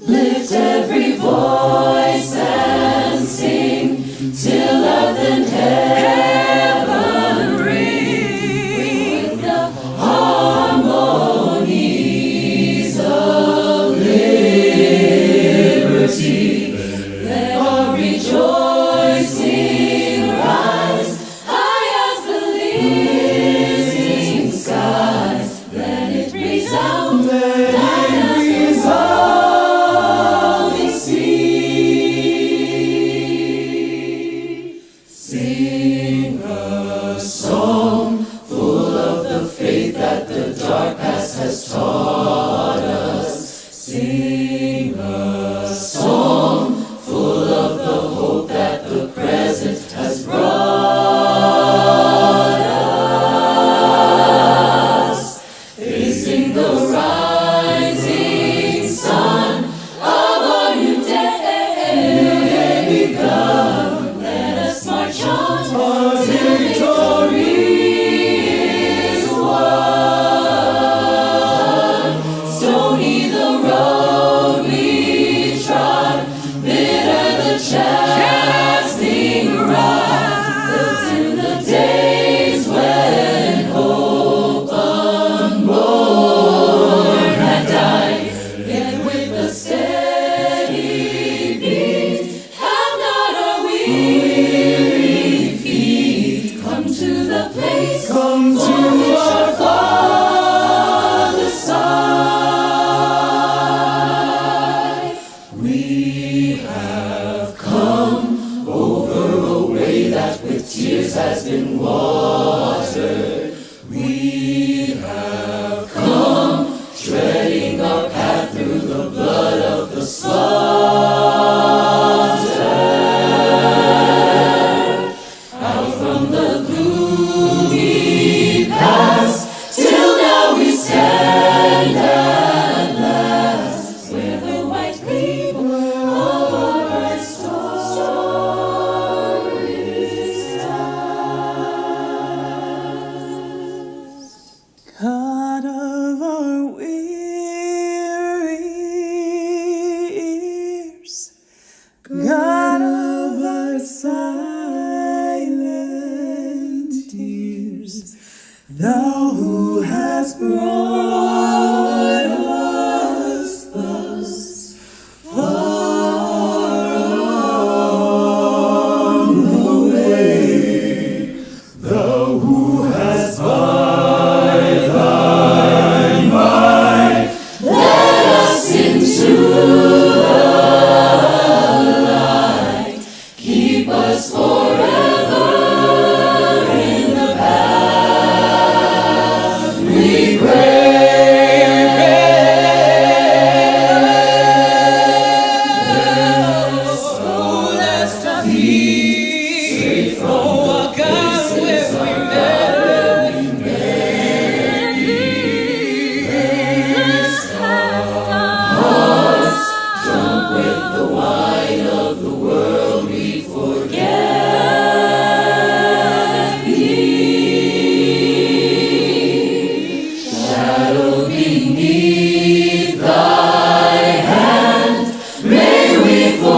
Lift every voice and sing till earth and heaven ring with the harmonies of liberty. Let our rejoicing rise high as the listening skies. Let it resound, let it resounding sea. Sing a song full of the faith that the dark past has taught us. Sing a song full of the hope that the present has brought us. Facing the rising sun of our new day begun, let us march on till victory is won. Stony the road we trod, bitter the chastising rod, built in the days when hope unborn had died. Yet with a steady beat, have not our weary feet come to the place for which our fathers sighed. We have come over a way that with tears has been watered. We have come treading our path through the blood of the slaughtered. Out from the gloomy past, till now we stand at last, where the white gleam of our bright story stands. God of our weary ears, God of our silent tears, thou who hast brought us thus far on the way, thou who hast by thy might Let us into the light. Keep us forever in the path we pray. Oh, let's not be straight from the places where we met. Hearts drunk with the wine of the world, we forget thee. Shadow beneath thy hand, may we forever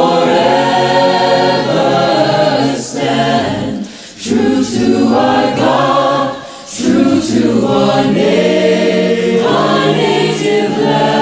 stand, true to our God, true to our native land.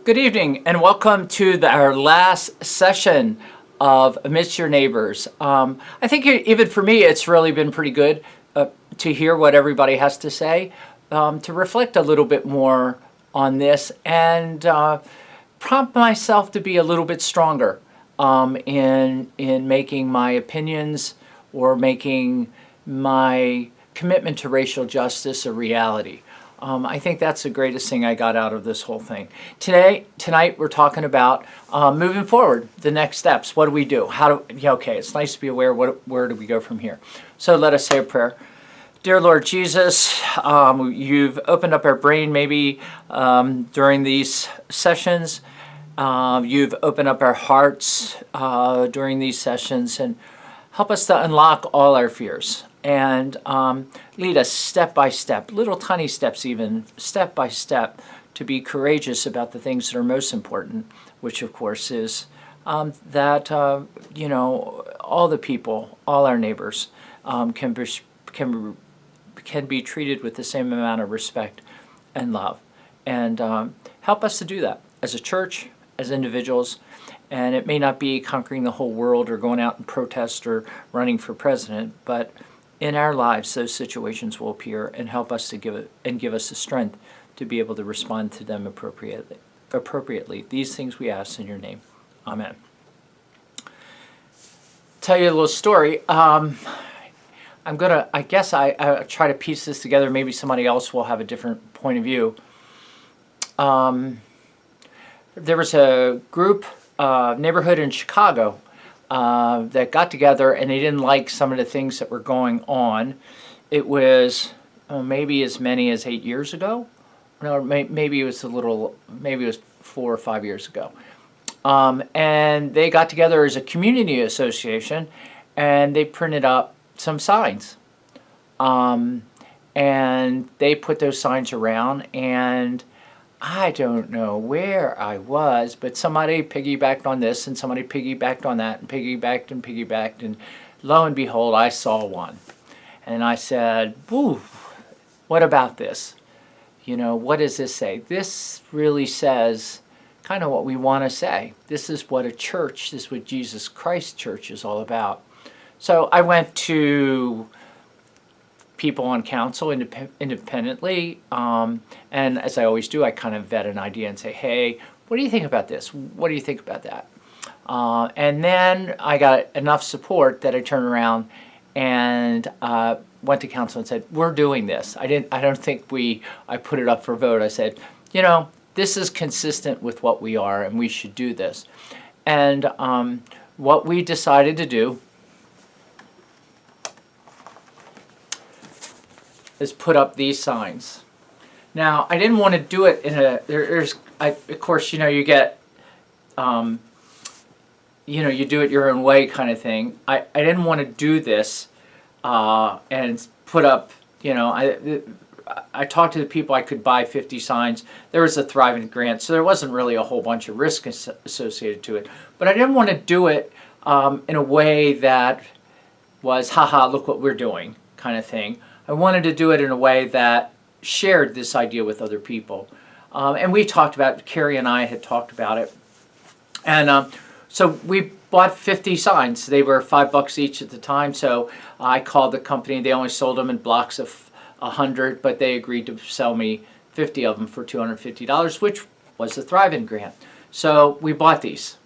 Good evening and welcome to our last session of Amidst Your Neighbors. I think even for me it's really been pretty good to hear what everybody has to say, to reflect a little bit more on this and prompt myself to be a little bit stronger in making my opinions or making my commitment to racial justice a reality. I think that's the greatest thing I got out of this whole thing. Tonight we're talking about moving forward, the next steps. What do we do? Okay, it's nice to be aware. Where do we go from here? So let us say a prayer. Dear Lord Jesus, you've opened up our brain maybe during these sessions. You've opened up our hearts during these sessions, and help us to unlock all our fears and lead us step by step, little tiny steps even, step by step, to be courageous about the things that are most important, which of course is that, all the people, all our neighbors can be treated with the same amount of respect and love. And help us to do that as a church, as individuals. And it may not be conquering the whole world or going out and protest or running for president, but in our lives, those situations will appear and help us to give us the strength to be able to respond to them appropriately. These things we ask in your name. Amen. Tell you a little story. I try to piece this together. Maybe somebody else will have a different point of view. There was a group, neighborhood in Chicago, that got together, and they didn't like some of the things that were going on. It was maybe as many as 8 years ago. No, maybe it was 4 or 5 years ago. And they got together as a community association, and they printed up some signs. And they put those signs around, and I don't know where I was, but somebody piggybacked on this, and somebody piggybacked on that, and piggybacked, and lo and behold, I saw one. And I said, "Woo, what about this? What does this say?" This really says kind of what we want to say. This is what this is what Jesus Christ Church is all about. So I went to people on council independently, and as I always do, I kind of vet an idea and say, "Hey, what do you think about this? What do you think about that?" And then I got enough support that I turned around and went to council and said, "We're doing this." I don't think I put it up for vote. I said, this is consistent with what we are, and we should do this. And what we decided to do is put up these signs. Now, I didn't want to do it in of course, you get, you do it your own way kind of thing. I didn't want to do this and put up, I talked to the people. I could buy 50 signs. There was a Thriving grant, so there wasn't really a whole bunch of risk associated to it. But I didn't want to do it in a way that was, haha, look what we're doing kind of thing. I wanted to do it in a way that shared this idea with other people. And we talked about, Carrie and I had talked about it. And so we bought 50 signs. They were $5 each at the time. So I called the company. They only sold them in blocks of 100, but they agreed to sell me 50 of them for $250, which was the Thriving grant. So we bought these.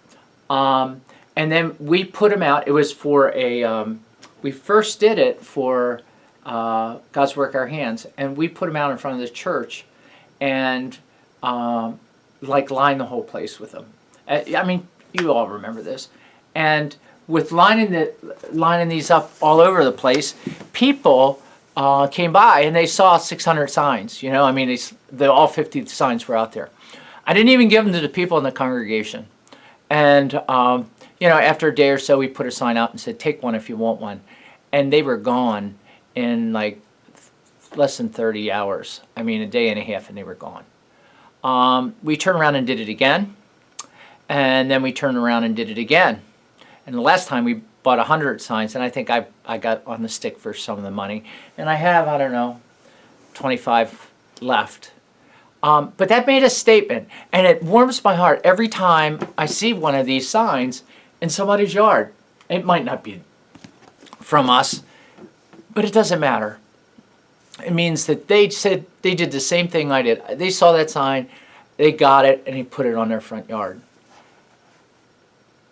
And then we put them out. It was for we first did it for God's Work Our Hands, and we put them out in front of the church and lined the whole place with them. I mean, you all remember this. And with lining these up all over the place, people came by and they saw 600 signs. I mean, all 50 signs were out there. I didn't even give them to the people in the congregation. And after a day or so, we put a sign out and said, "Take one if you want one," and they were gone in like less than 30 hours. I mean, a day and a half, and they were gone. We turned around and did it again, and then we turned around and did it again. And the last time we bought 100 signs, and I think I got on the stick for some of the money, and I have, 25 left. But that made a statement, and it warms my heart every time I see one of these signs in somebody's yard. It might not be from us, but it doesn't matter. It means that they said they did the same thing I did. They saw that sign, they got it, and they put it on their front yard.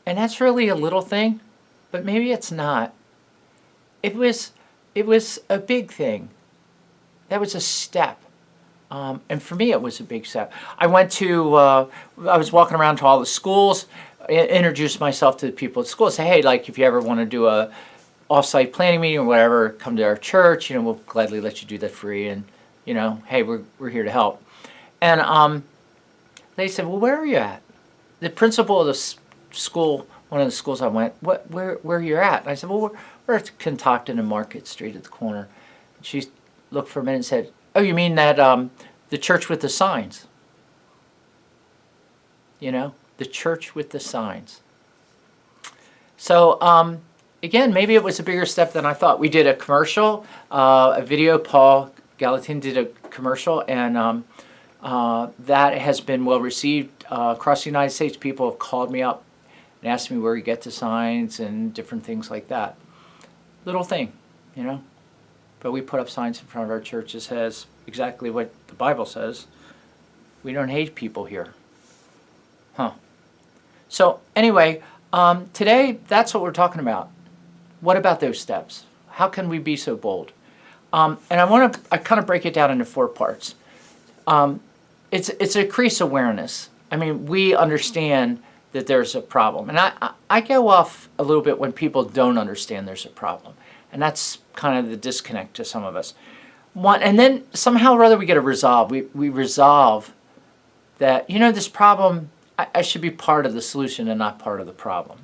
And that's really a little thing, but maybe it's not. It was a big thing. That was a step. And for me, it was a big step. I was walking around to all the schools, introduced myself to the people at school, say, hey, like if you ever want to do a off-site planning meeting or whatever, come to our church. We'll gladly let you do that free. And hey, we're here to help. And they said, well, where are you at? The principal of the school, one of the schools I went, where are you at? And I said, well, we're at Contocton and Market Street at the corner. And she looked for a minute and said, oh, you mean that the church with the signs? The church with the signs. So again, maybe it was a bigger step than I thought. We did a commercial, a video. Paul Gallatin did a commercial, and that has been well received across the United States. People have called me up and asked me where you get the signs and different things like that. Little thing, But we put up signs in front of our church that says exactly what the Bible says. We don't hate people here. So anyway, today that's what we're talking about. What about those steps? How can we be so bold? And I kind of break it down into 4 parts. It's increased awareness. I mean, we understand that there's a problem. And I go off a little bit when people don't understand there's a problem. And that's kind of the disconnect to some of us. And then somehow or other we get a resolve. We resolve that, this problem, I should be part of the solution and not part of the problem.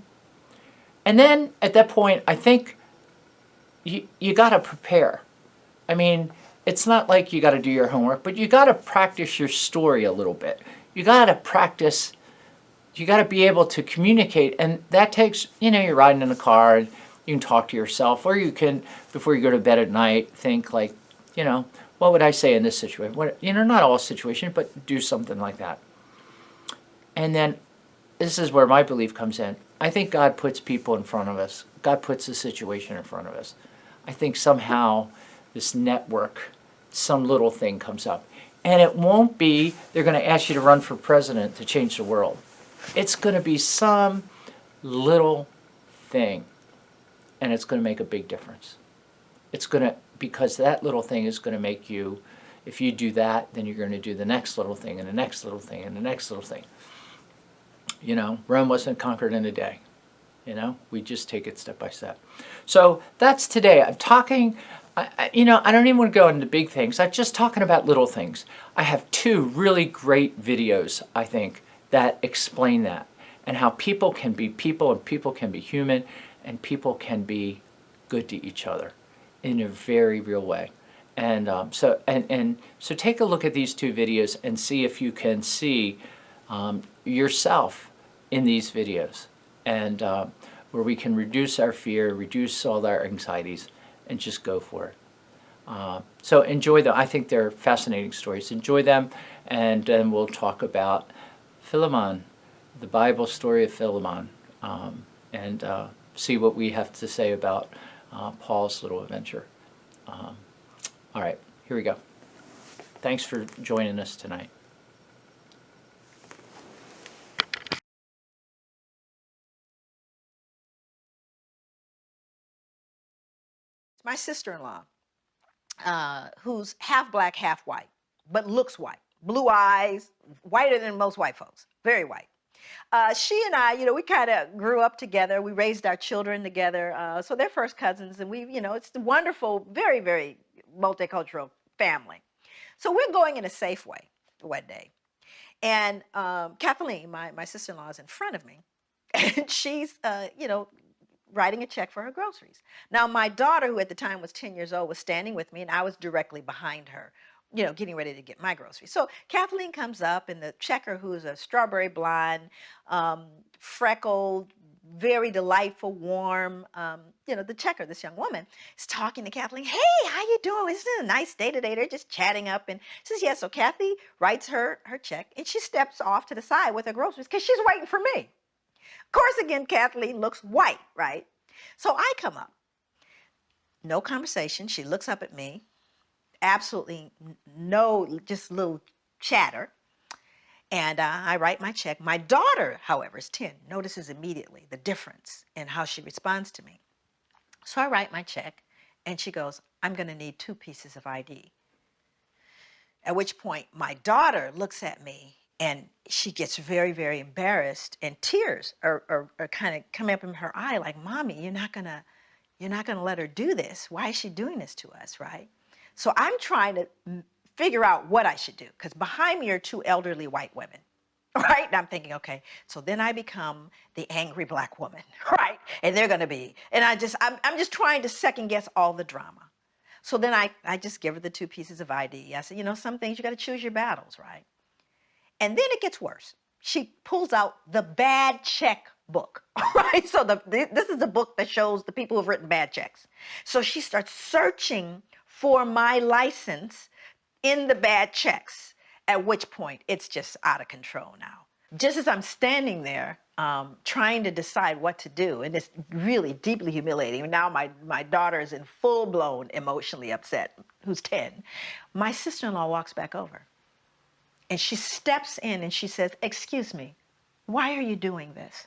And then at that point, I think you got to prepare. I mean, it's not like you got to do your homework, but you got to practice your story a little bit. You got to practice, you got to be able to communicate. And that takes, you're riding in a car and you can talk to yourself, or you can, before you go to bed at night, think like, what would I say in this situation? Not all situations, but do something like that. And then this is where my belief comes in. I think God puts people in front of us. God puts the situation in front of us. I think somehow this network, some little thing comes up. And it won't be, they're going to ask you to run for president to change the world. It's going to be some little thing. And it's going to make a big difference. Because that little thing is going to make you, if you do that, then you're going to do the next little thing and the next little thing and the next little thing. Rome wasn't conquered in a day. We just take it step by step. So that's today. I'm talking, I don't even want to go into big things. I'm just talking about little things. I have 2 really great videos, I think, that explain that and how people can be people and people can be human and people can be good to each other in a very real way. And so take a look at these 2 videos and see if you can see yourself in these videos, and where we can reduce our fear, reduce all our anxieties, and just go for it. So enjoy them. I think they're fascinating stories. Enjoy them, and then we'll talk about Philemon, the Bible story of Philemon, and see what we have to say about Paul's little adventure. All right, here we go. Thanks for joining us tonight. My sister-in-law, who's half black, half white, but looks white. Blue eyes, whiter than most white folks, very white. She and I, we kind of grew up together. We raised our children together. So they're first cousins, and it's a wonderful, very, very multicultural family. So we're going in a Safeway one day. And Kathleen, my sister-in-law, is in front of me. And she's, writing a check for her groceries. Now, my daughter, who at the time was 10 years old, was standing with me, and I was directly behind her, getting ready to get my groceries. So Kathleen comes up, and the checker, who is a strawberry blonde, freckled, very delightful, warm, the checker, this young woman, is talking to Kathleen. Hey, how you doing? Isn't it a nice day today? They're just chatting up. And says, yeah. So Kathy writes her check, and she steps off to the side with her groceries because she's waiting for me. Of course, again, Kathleen looks white, right? So I come up. No conversation. She looks up at me. Absolutely no, just little chatter. And I write my check. My daughter, however, is 10, notices immediately the difference in how she responds to me. So I write my check, and she goes, I'm going to need 2 pieces of ID. At which point my daughter looks at me and she gets very, very embarrassed, and tears are kind of coming up in her eye like, Mommy, you're not gonna let her do this. Why is she doing this to us, right? So I'm trying to figure out what I should do, because behind me are 2 elderly white women. Right? And I'm thinking, okay, so then I become the angry black woman, right? And they're gonna be, and I'm just trying to second guess all the drama. So then I just give her the 2 pieces of ID. I said, some things you got to choose your battles, right? And then it gets worse. She pulls out the bad check book, right? So this is the book that shows the people who've written bad checks. So she starts searching for my license in the bad checks, at which point it's just out of control now. Just as I'm standing there trying to decide what to do, and it's really deeply humiliating. Now my daughter is in full-blown emotionally upset, who's 10. My sister-in-law walks back over, and she steps in and she says, excuse me, why are you doing this?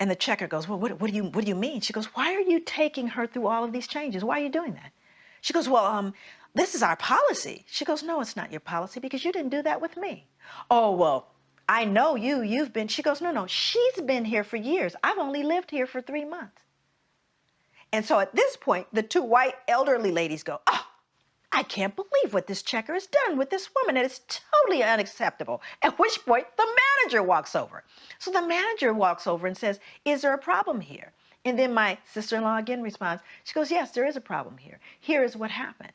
And the checker goes, well, what do you mean? She goes, why are you taking her through all of these changes? Why are you doing that? She goes, well, this is our policy. She goes, no, it's not your policy, because you didn't do that with me. Oh, well, I know you've been. She goes, no, she's been here for years. I've only lived here for 3 months. And so at this point, the 2 white elderly ladies go, oh, I can't believe what this checker has done with this woman. And it's totally unacceptable. At which point the manager walks over. So the manager walks over and says, is there a problem here? And then my sister-in-law again responds. She goes, yes, there is a problem here. Here is what happened.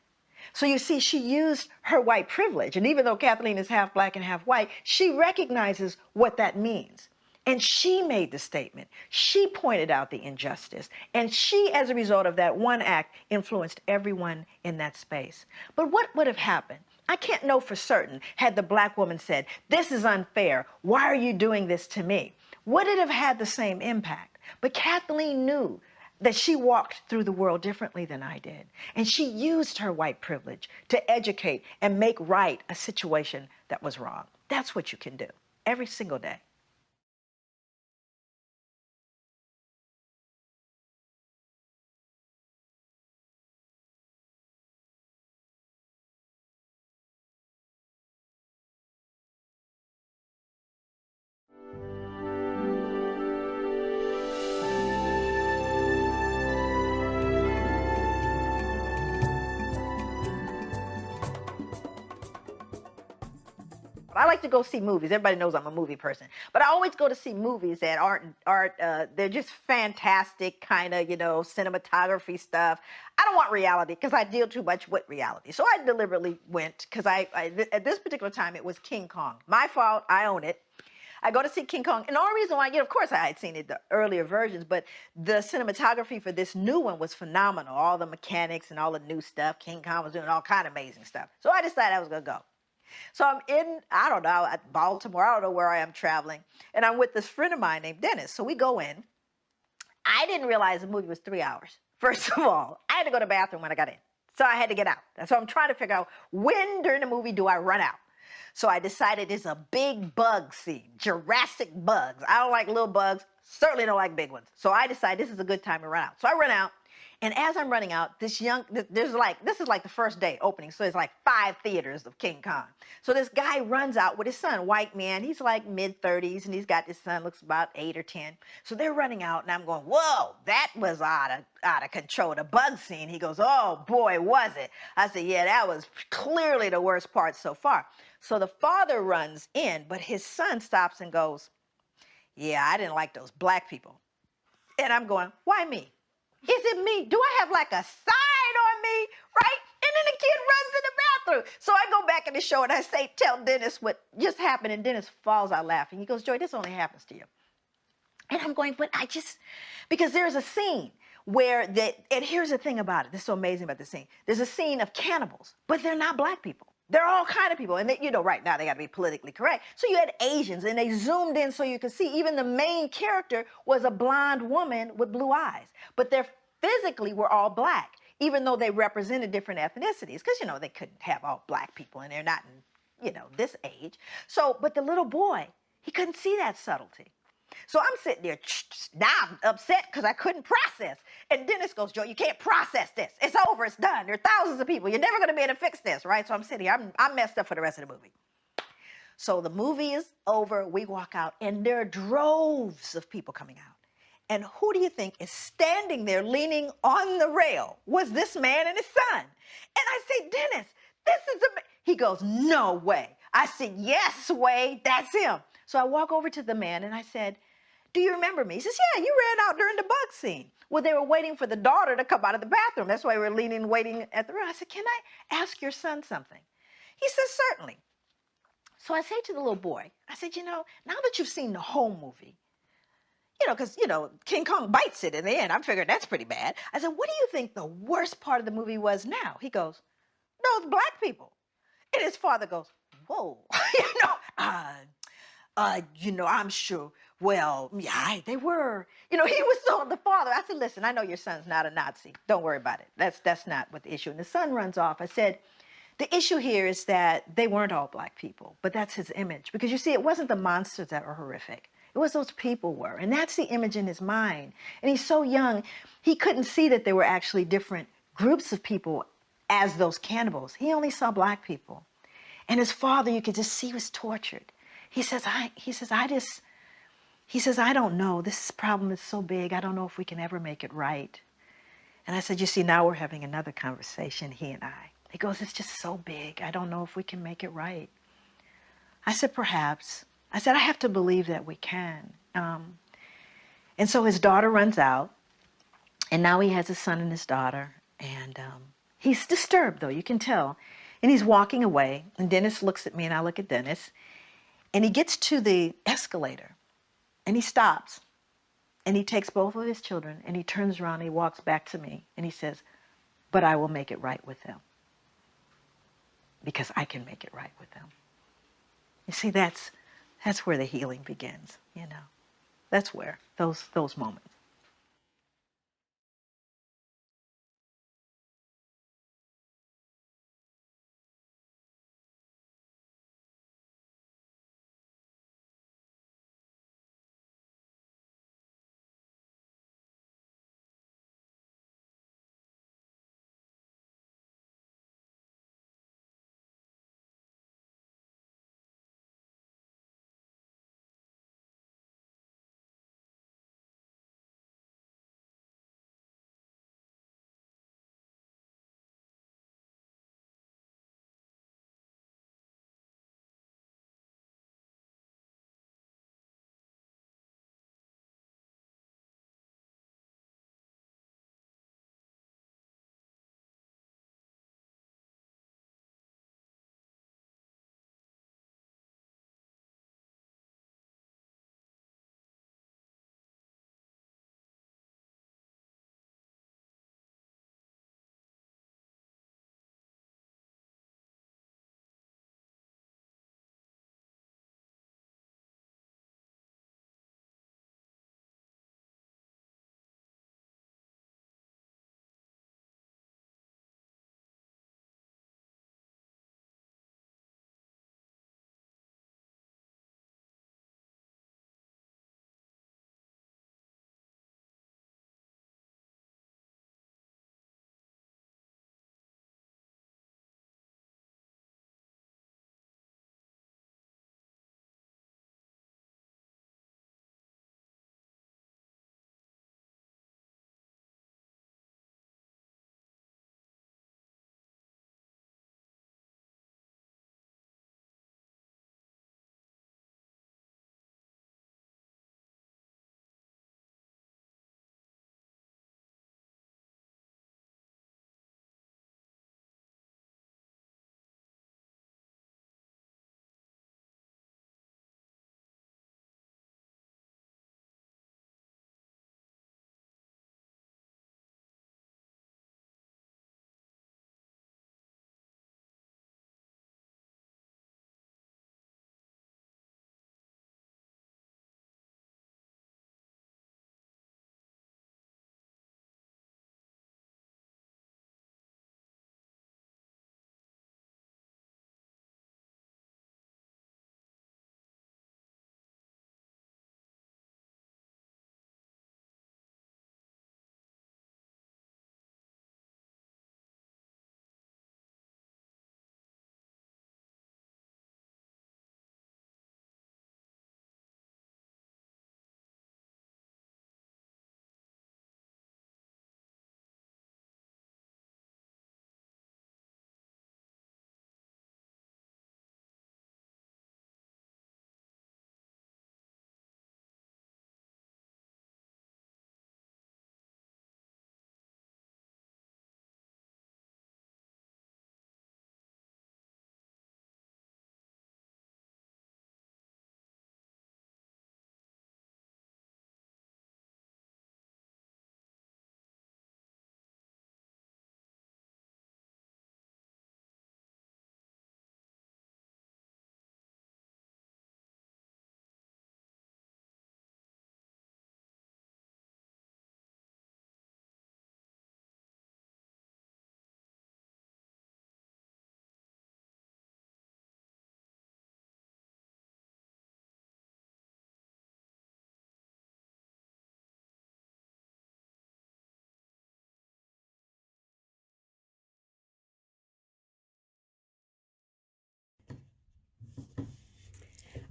So you see, she used her white privilege. And even though Kathleen is half black and half white, she recognizes what that means. And she made the statement. She pointed out the injustice. And she, as a result of that one act, influenced everyone in that space. But what would have happened? I can't know for certain had the black woman said, this is unfair. Why are you doing this to me? Would it have had the same impact? But Kathleen knew that she walked through the world differently than I did. And she used her white privilege to educate and make right a situation that was wrong. That's what you can do every single day. I like to go see movies. Everybody knows I'm a movie person, but I always go to see movies that aren't they're just fantastic kind of, cinematography stuff. I don't want reality because I deal too much with reality. So I deliberately went because at this particular time it was King Kong. My fault. I own it. I go to see King Kong. And the only reason why, of course I had seen it, the earlier versions, but the cinematography for this new one was phenomenal. All the mechanics and all the new stuff. King Kong was doing all kind of amazing stuff. So I decided I was going to go. So I'm in, I don't know, at Baltimore. I don't know where I am traveling. And I'm with this friend of mine named Dennis. So we go in. I didn't realize the movie was 3 hours. First of all, I had to go to the bathroom when I got in. So I had to get out. And so I'm trying to figure out when during the movie do I run out. So I decided it's a big bug scene, Jurassic bugs. I don't like little bugs, certainly don't like big ones. So I decided this is a good time to run out. So I run out. And as I'm running out, this is like the first day opening. So there's like 5 theaters of King Kong. So this guy runs out with his son, white man. He's like mid-30s, and he's got this son, looks about 8 or 10. So they're running out, and I'm going, whoa, that was out of control. The bug scene. He goes, oh boy, was it? I said, yeah, that was clearly the worst part so far. So the father runs in, but his son stops and goes, yeah, I didn't like those black people. And I'm going, why me? Is it me? Do I have like a sign on me, right? And then the kid runs in the bathroom. So I go back in the show and I tell Dennis what just happened, and Dennis falls out laughing. He goes, Joy, this only happens to you. And I'm going, but because there's a scene where and here's the thing about it. This is so amazing about the scene. There's a scene of cannibals, but they're not black people. They're all kind of people. And right now they got to be politically correct. So you had Asians, and they zoomed in so you could see even the main character was a blonde woman with blue eyes. But they physically were all black, even though they represented different ethnicities. Because, they couldn't have all black people in there, not in this age. So, but the little boy, he couldn't see that subtlety. So I'm sitting there, now I'm upset because I couldn't process. And Dennis goes, Joe, you can't process this. It's over, it's done. There are thousands of people. You're never going to be able to fix this, right? So I'm sitting here, I'm messed up for the rest of the movie. So the movie is over, we walk out, and there are droves of people coming out. And who do you think is standing there leaning on the rail? Was this man and his son. And I say, Dennis, this is a... He goes, no way. I said, yes, Wade, that's him. So I walk over to the man and I said, do you remember me? He says, yeah, you ran out during the bug scene. Well, they were waiting for the daughter to come out of the bathroom. That's why we were leaning, waiting at the room. I said, can I ask your son something? He says, certainly. So I say to the little boy, I said, now that you've seen the whole movie, because, King Kong bites it in the end. I'm figuring that's pretty bad. I said, what do you think the worst part of the movie was now? He goes, those black people. And his father goes, whoa, I'm sure. Well, yeah, they were. He was told the father. I said, listen, I know your son's not a Nazi. Don't worry about it. That's not what the issue. And the son runs off. I said, the issue here is that they weren't all black people, but that's his image. Because you see, it wasn't the monsters that were horrific. It was those people were. And that's the image in his mind. And he's so young, he couldn't see that there were actually different groups of people as those cannibals. He only saw black people. And his father, you could just see, was tortured. He says, I don't know. This problem is so big. I don't know if we can ever make it right. And I said, you see, now we're having another conversation, he and I. He goes, it's just so big. I don't know if we can make it right. I said, perhaps. I said, I have to believe that we can. And so his daughter runs out, and now he has a son and his daughter, and he's disturbed, though, you can tell. And he's walking away, and Dennis looks at me, and I look at Dennis, and he gets to the escalator, and he stops, and he takes both of his children, and he turns around, and he walks back to me, and he says, but I will make it right with them, because I can make it right with them. You see, that's where the healing begins, That's where, those moments.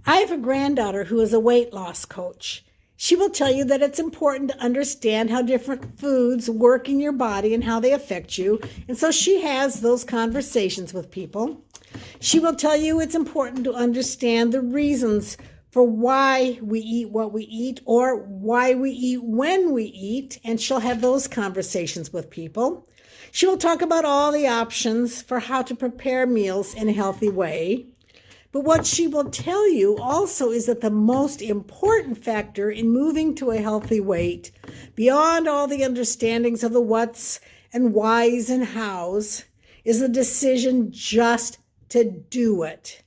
I have a granddaughter who is a weight loss coach. She will tell you that it's important to understand how different foods work in your body and how they affect you. And so she has those conversations with people. She will tell you it's important to understand the reasons for why we eat what we eat or why we eat when we eat, and she'll have those conversations with people. She will talk about all the options for how to prepare meals in a healthy way. But what she will tell you also is that the most important factor in moving to a healthy weight, beyond all the understandings of the whats and whys and hows, is the decision just to do it.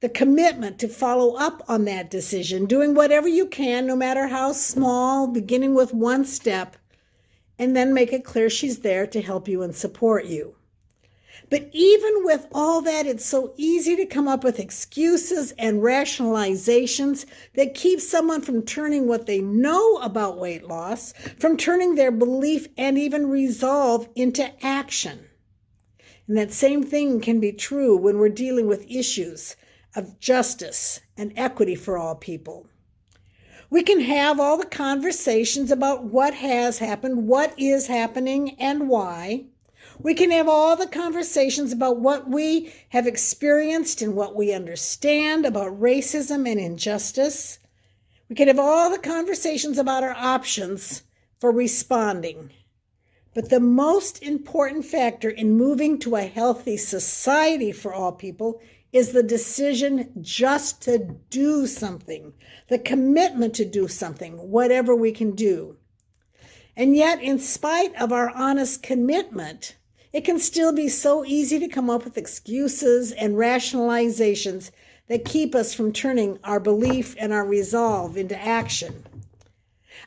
The commitment to follow up on that decision, doing whatever you can, no matter how small, beginning with one step, and then make it clear she's there to help you and support you. But even with all that, it's so easy to come up with excuses and rationalizations that keep someone from turning what they know about weight loss, from turning their belief and even resolve into action. And that same thing can be true when we're dealing with issues of justice and equity for all people. We can have all the conversations about what has happened, what is happening, and why. We can have all the conversations about what we have experienced and what we understand about racism and injustice. We can have all the conversations about our options for responding. But the most important factor in moving to a healthy society for all people is the decision just to do something, the commitment to do something, whatever we can do. And yet, in spite of our honest commitment, it can still be so easy to come up with excuses and rationalizations that keep us from turning our belief and our resolve into action.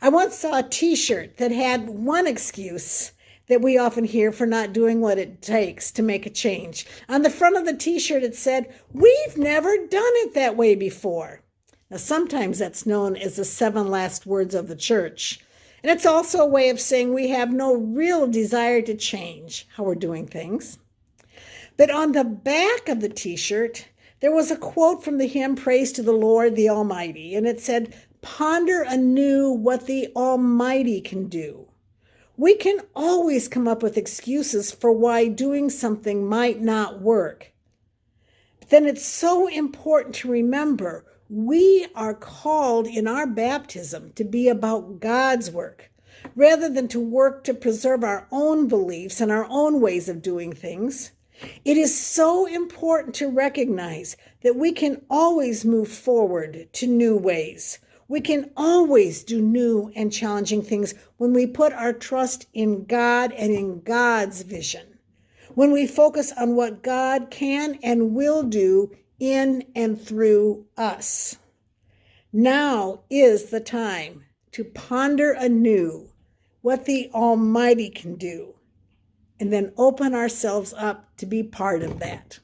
I once saw a t-shirt that had one excuse that we often hear for not doing what it takes to make a change. On the front of the t-shirt it said, "We've never done it that way before." Now sometimes that's known as the 7 last words of the church. And it's also a way of saying we have no real desire to change how we're doing things. But on the back of the t-shirt, there was a quote from the hymn Praise to the Lord, the Almighty. And it said, "Ponder anew what the Almighty can do." We can always come up with excuses for why doing something might not work. But then it's so important to remember we are called in our baptism to be about God's work, rather than to work to preserve our own beliefs and our own ways of doing things. It is so important to recognize that we can always move forward to new ways. We can always do new and challenging things when we put our trust in God and in God's vision, when we focus on what God can and will do in and through us. Now is the time to ponder anew what the Almighty can do, and then open ourselves up to be part of that.